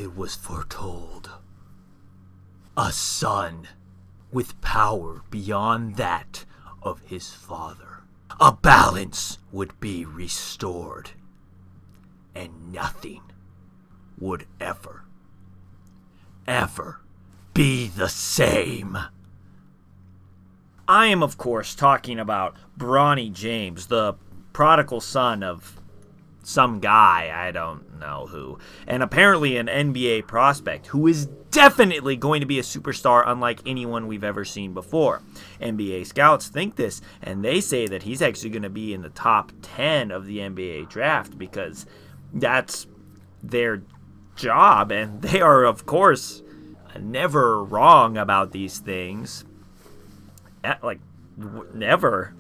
It was foretold. A son with power beyond that of his father. A balance would be restored, and nothing would ever be the same. I am, of course, talking about Bronny James, the prodigal son of some guy, I don't know who, and apparently an NBA prospect who is definitely going to be a superstar unlike anyone we've ever seen before. NBA scouts think this, and they say that he's actually going to be in the top 10 of the NBA draft because that's their job, and they are, of course, never wrong about these things. Never.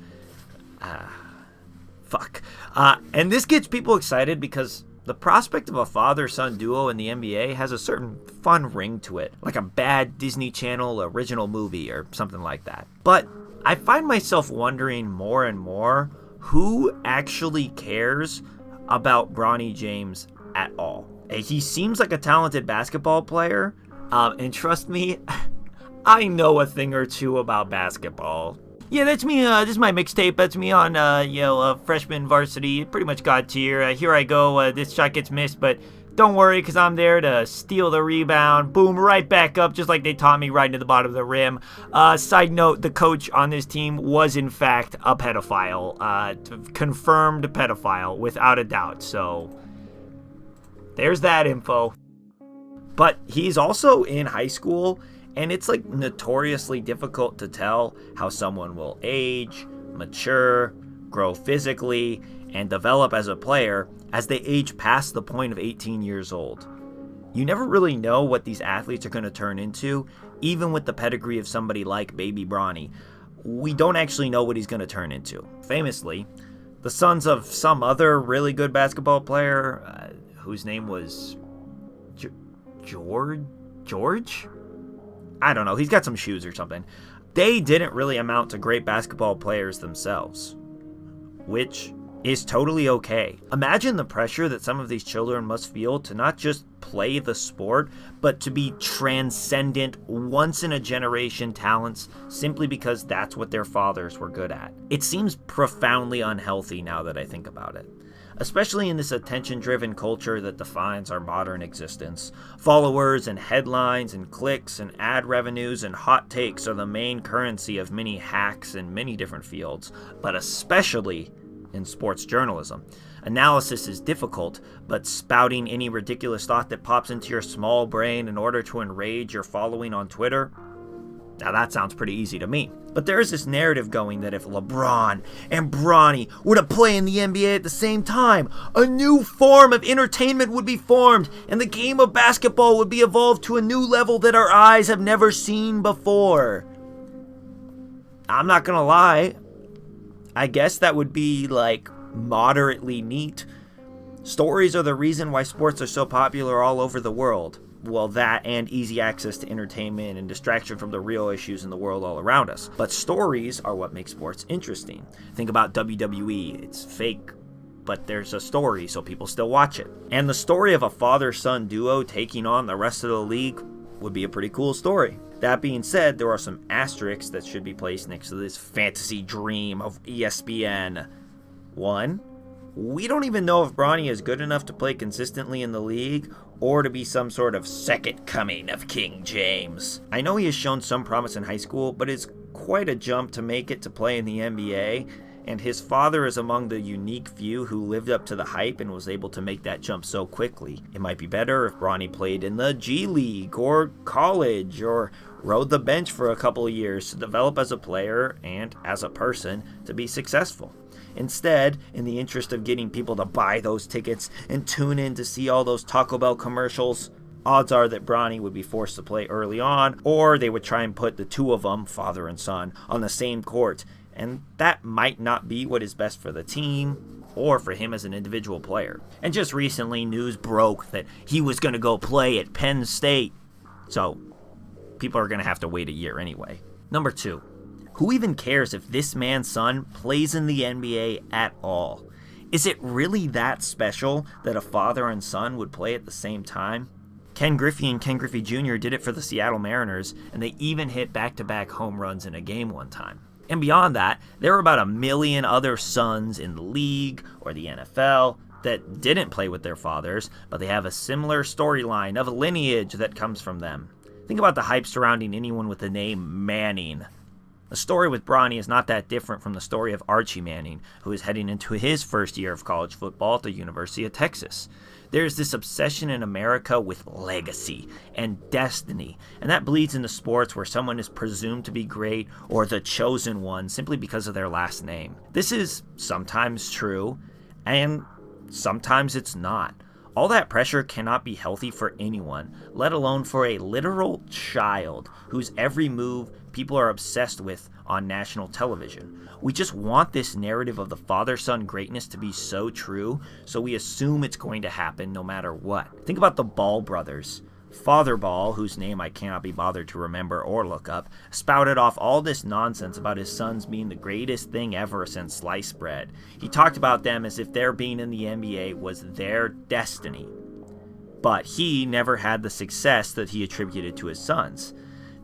And this gets people excited because the prospect of a father-son duo in the NBA has a certain fun ring to it, like a bad Disney Channel original movie or something like that. But I find myself wondering more and more who actually cares about Bronny James at all. He seems like a talented basketball player, and trust me, I know a thing or two about basketball. Yeah, that's me. This is my mixtape. That's me on, freshman varsity. Pretty much God tier. Here I go. This shot gets missed, but don't worry, because I'm there to steal the rebound. Boom, right back up, just like they taught me, right into the bottom of the rim. Side note, the coach on this team was, in fact, a pedophile. Confirmed pedophile, without a doubt. So, there's that info. But he's also in high school, and it's like notoriously difficult to tell how someone will age, mature, grow physically, and develop as a player as they age past the point of 18 years old. You never really know what these athletes are going to turn into, even with the pedigree of somebody like Baby Bronny. We don't actually know what he's going to turn into. Famously, the sons of some other really good basketball player, whose name was George? I don't know, he's got some shoes or something. They didn't really amount to great basketball players themselves, which is totally okay. Imagine the pressure that some of these children must feel to not just play the sport, but to be transcendent, once-in-a-generation talents simply because that's what their fathers were good at. It seems profoundly unhealthy now that I think about it. Especially in this attention-driven culture that defines our modern existence. Followers and headlines and clicks and ad revenues and hot takes are the main currency of many hacks in many different fields, but especially in sports journalism. Analysis is difficult, but spouting any ridiculous thought that pops into your small brain in order to enrage your following on Twitter, now that sounds pretty easy to me. But there is this narrative going that if LeBron and Bronny were to play in the NBA at the same time, a new form of entertainment would be formed, and the game of basketball would be evolved to a new level that our eyes have never seen before. I'm not gonna lie, I guess that would be, moderately neat. Stories are the reason why sports are so popular all over the world. Well, that and easy access to entertainment and distraction from the real issues in the world all around us. But stories are what make sports interesting. Think about WWE. It's fake, but there's a story, so people still watch it. And the story of a father-son duo taking on the rest of the league would be a pretty cool story. That being said, there are some asterisks that should be placed next to this fantasy dream of ESPN. One, we don't even know if Bronny is good enough to play consistently in the league or to be some sort of second coming of King James. I know he has shown some promise in high school, but it's quite a jump to make it to play in the NBA, and his father is among the unique few who lived up to the hype and was able to make that jump so quickly. It might be better if Bronny played in the G League or college or rode the bench for a couple of years to develop as a player and as a person to be successful. Instead, in the interest of getting people to buy those tickets and tune in to see all those Taco Bell commercials, odds are that Bronny would be forced to play early on, or they would try and put the two of them, father and son, on the same court, and that might not be what is best for the team or for him as an individual player. And just recently, news broke that he was going to go play at Penn State, so people are going to have to wait a year anyway. Number 2. Who even cares if this man's son plays in the NBA at all? Is it really that special that a father and son would play at the same time? Ken Griffey and Ken Griffey Jr. did it for the Seattle Mariners, and they even hit back-to-back home runs in a game one time. And beyond that, there were about 1 million other sons in the league or the NFL that didn't play with their fathers, but they have a similar storyline of a lineage that comes from them. Think about the hype surrounding anyone with the name Manning. The story with Bronny is not that different from the story of Archie Manning, who is heading into his first year of college football at the University of Texas. There's this obsession in America with legacy and destiny, and that bleeds into sports where someone is presumed to be great or the chosen one simply because of their last name. This is sometimes true, and sometimes it's not. All that pressure cannot be healthy for anyone, let alone for a literal child whose every move people are obsessed with on national television. We just want this narrative of the father-son greatness to be so true, so we assume it's going to happen no matter what. Think about the Ball brothers. Father Ball, whose name I cannot be bothered to remember or look up, spouted off all this nonsense about his sons being the greatest thing ever since sliced bread. He talked about them as if their being in the NBA was their destiny. But he never had the success that he attributed to his sons.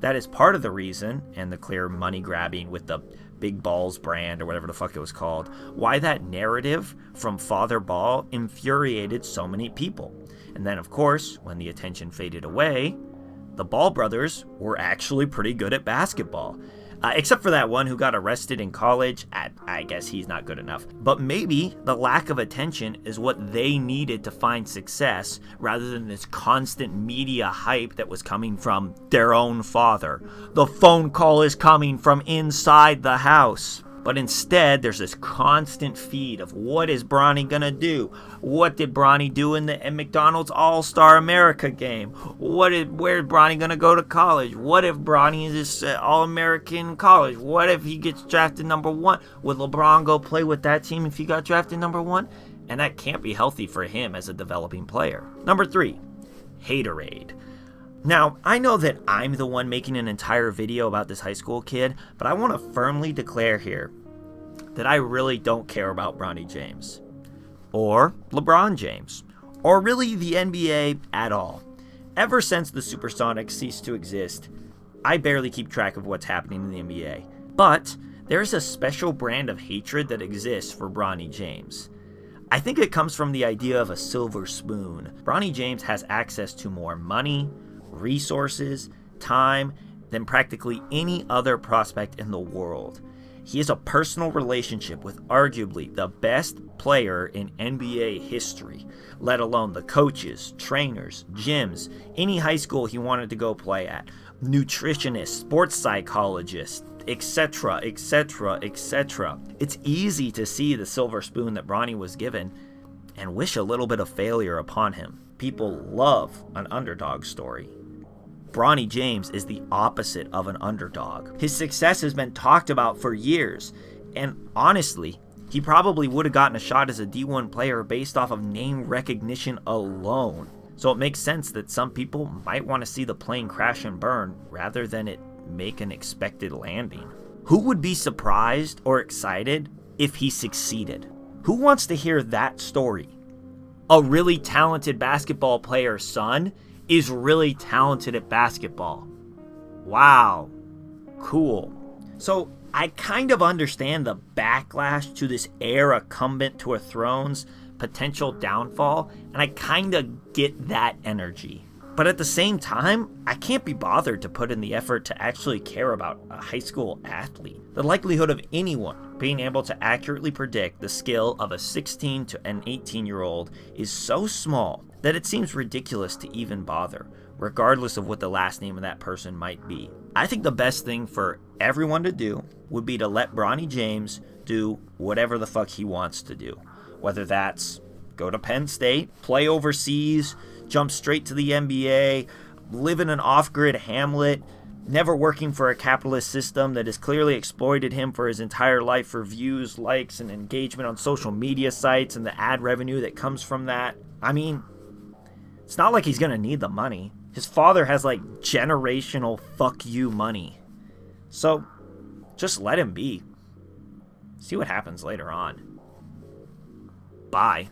That is part of the reason, and the clear money grabbing with the Big Balls brand or whatever the fuck it was called, why that narrative from Father Ball infuriated so many people. And then, of course, when the attention faded away, the Ball brothers were actually pretty good at basketball. Except for that one who got arrested in college. I guess he's not good enough. But maybe the lack of attention is what they needed to find success rather than this constant media hype that was coming from their own father. The phone call is coming from inside the house. But instead, there's this constant feed of what is Bronny gonna do? What did Bronny do in the McDonald's All-Star America game? Where's Bronny gonna go to college? What if Bronny is this All-American college? What if he gets drafted number 1? Would LeBron go play with that team if he got drafted number 1? And that can't be healthy for him as a developing player. Number 3, haterade. Now, I know that I'm the one making an entire video about this high school kid, but I want to firmly declare here that I really don't care about Bronny James, or LeBron James, or really the NBA at all. Ever since the Supersonics ceased to exist, I barely keep track of what's happening in the NBA. But there's a special brand of hatred that exists for Bronny James. I think it comes from the idea of a silver spoon. Bronny James has access to more money, resources, time than practically any other prospect in the world. He has a personal relationship with arguably the best player in NBA history, let alone the coaches, trainers, gyms, any high school he wanted to go play at, nutritionists, sports psychologists, etc., etc., etc. It's easy to see the silver spoon that Bronny was given and wish a little bit of failure upon him. People love an underdog story. Bronny James is the opposite of an underdog. His success has been talked about for years, and honestly, he probably would have gotten a shot as a D1 player based off of name recognition alone. So it makes sense that some people might want to see the plane crash and burn rather than it make an expected landing. Who would be surprised or excited if he succeeded? Who wants to hear that story? A really talented basketball player's son is really talented at basketball. Wow. Cool. So I kind of understand the backlash to this heir incumbent to a throne's potential downfall, and I kind of get that energy. But at the same time, I can't be bothered to put in the effort to actually care about a high school athlete. The likelihood of anyone being able to accurately predict the skill of a 16 to an 18-year-old is so small that it seems ridiculous to even bother, regardless of what the last name of that person might be. I think the best thing for everyone to do would be to let Bronny James do whatever the fuck he wants to do. Whether that's go to Penn State, play overseas, jump straight to the NBA, live in an off-grid hamlet, never working for a capitalist system that has clearly exploited him for his entire life for views, likes, and engagement on social media sites and the ad revenue that comes from that. I mean, it's not like he's gonna need the money. His father has like generational fuck you money. So just let him be. See what happens later on. Bye.